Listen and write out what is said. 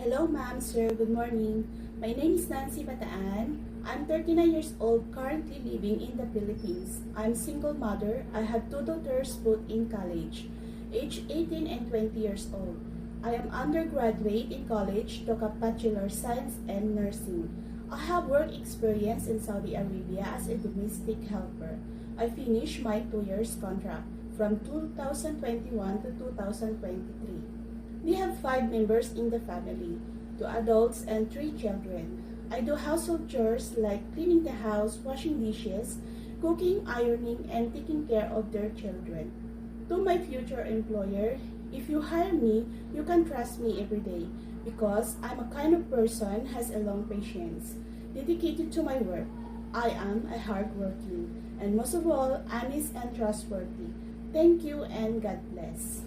Hello, ma'am, sir. Good morning. My name is Nancy Bataan. I'm 39 years old, currently living in the Philippines. I'm single mother. I have two daughters, both in college, age 18 and 20 years old. I am undergraduate in college, took a Bachelor of Science and Nursing. I have work experience in Saudi Arabia as a domestic helper. I finished my 2 years contract from 2021 to 2023. We have 5 members in the family, 2 adults and 3 children. I do household chores like cleaning the house, washing dishes, cooking, ironing, and taking care of their children. To my future employer, if you hire me, you can trust me every day because I'm a kind of person has a long patience, dedicated to my work. I am a hardworking and most of all, honest and trustworthy. Thank you and God bless.